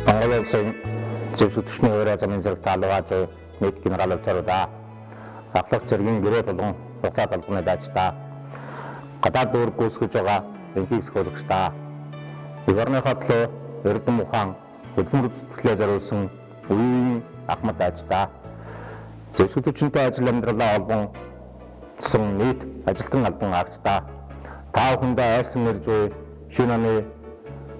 Монгол улсын зэвсэг түвшний хуваарь замын зэрэг таалгааж нийт генерал офицеруудаа ахлах зэргийн гэрээ болон хугацаа талбарны даажтаа гадаад дүүр гүйцэтгэж байгаа энхийг сөхөөлөгчдаа эх орныхоо төлөө Эрдэм ухаан хөдөлмөр зүтгэлээ зориулсан үеийн ахмад даажтаа зэвсэг түвшинтэй ажил амьдралаа холбосон нийт ажилтан албан агчдаа та бүхэндээ айлсан ирж буй шинэ оны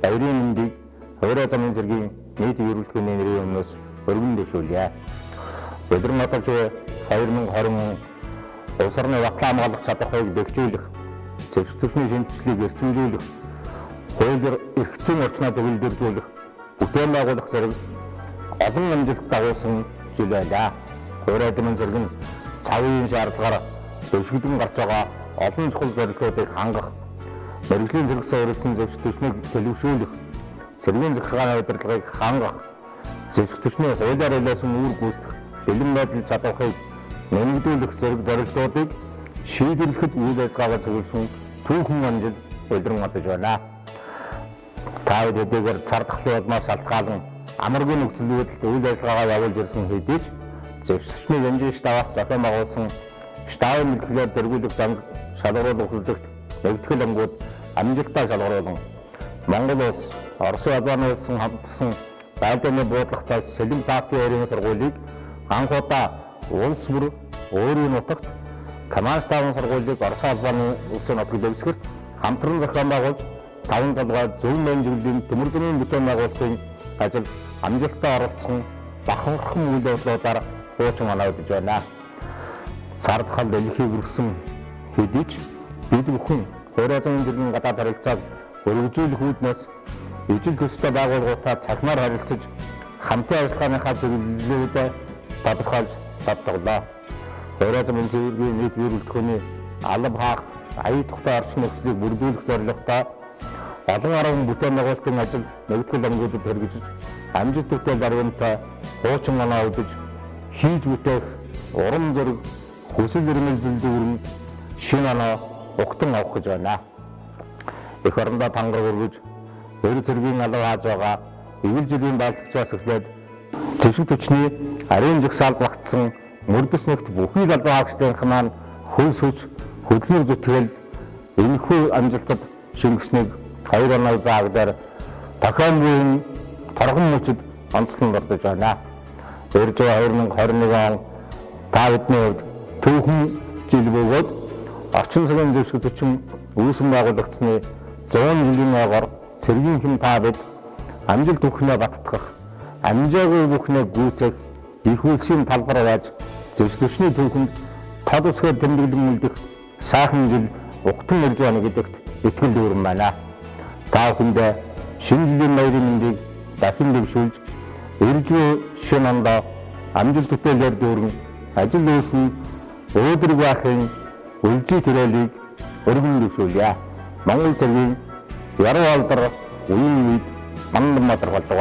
баярын мэндийг хуваарь замын зэргийн нийт эрүүлтгэний нэрийн өмнөөс өргөн дэвшүүлье. Өдөр нотож 2020 улс орны батлан хамгаалах чадварыг бэхжүүлэх, зэвсэг түвшний шинжилгээг эрчимжүүлэх, хуулиар эрх зүйн орчноо төвлөрүүлэх, бүтээн байгуулах зэрэг олон амжилт дагуулсан жил байлаа. Хуваарь замын зэрэг нь цавын шаардлагаар дэвшигдэн гарч байгаа олон чухал зорилгоодыг хангах, мэргэжлийн зэрэгсээ өрөлсөн зэвсэг түвшнийг төлөвшүүлэх, цэргийн захиргааны удирдлагыг хангах, зэвсэг түвшний хуулиар илээсэн үр гүйцэтгэх, бэлэн байдал чадварыг нэмэгдүүлэх зэрэг зорилгоодыг шийдвэрлэхэд үйл ажиллагаагаа зөвлөсөн түүхэн амжилт улиран одож байна. Та бүхэн хэдийгээр цар тахлын улмаас шалтгаалan амаргүй нөхцөл байдалд үйл ажиллагаагаа явуулж ирсэн хэдий ч зэвсэг түвшний хэмжээ штабаас зохион байгуулсан штабын мэлхлээр дэргүүлэх занг шалгаруулах үзлэгт нэгтгэл ангууд амжилттай шалгаруулan Монгол улс Оросын Албаны улсын хамтсан байлдааны буудлахтаас Сэлэн партийн өрийн сургуулийг анх удаа улс бүр өөрийн нутагт команд штабын сургуулийг Оросын Албаны улсын нутагт дэвсгэрт хамтран зохион байгуулж 5 толгой зөв менежментийн төмөр замын бүтээн байгуулалтын ажил амжилттай оролцсон бахархан үйл явдлуудаар хуучин оноодож байна. Сардхал дэлхийг өргөсөн хэдий ч бид бүхэн хуваарь замын зэргийн гадаад харилцааг өргөжүүлэх үүднээс ижил төстэй байгууллагуудаа цахимаар харилцаж хамтын ажиллагааныхаа зөвлөлөөдөө тодорхойлж татгалаа. Хуваарь замын зэргийн нийт эрүүлдэхүүний алба хаах, аяа тухтай орчин нөхцөлийг бүрдүүлэх зорилготой олон арга бүтээн байгуулалтын ажил нэгтгэл ангуудад хэрэгжиж амжилт бүтээл даргамтай хуучин оноо өдөж хийж бүтээх урам зориг хүсэл эрмэлзэл дүүрэн шинэ оноо угтан авах гэж байна. Эх орондоо тангар өргөж эр зэргийн алга хааж байгаа эвэл жилийн байлдагчаас эхлээд зэвсэг түвшний ариун жагсаалд багтсан мөрдөс нэгт бүхий албан хаагчдынх маань хөлс хүч хөдөлмөр зүтгэл энэхүү амжилтад шингэснийг 2 оноо заагдар дахин буйн торгон мөчөд онцлон ордож байна. Ирж байгаа 2021 он та бидний хувьд түүхэн жил бөгөөд орчин цагийн зэвсэг түвшин үүсгэн байгуулагдсны 100 жилийн ойгоор цэргийн хэм та бид амжилт бүхнээ баттгах, амжаагүй бүхнээ гүйцэх, их үлсийн талбар байж зэвсэг түвшний түүхэнд тод усгаар тэмдэглэн үлдэх сайхан жил угтан ирж байна гэдэгт итгэл дүүрэн байна. Та бүхэндээ шинэ жилийн баярын мэндийг дахин дэвшүүлж ирж буй шинэ ондоо амжилт бүтээлээр дүүрэн ажил үйлсэн өөдрөг байхын үлжий төрөлийг өргөн дэвшүүлье. Монгол зэргийн яруу алдар үеийн үед мандамадар болдог.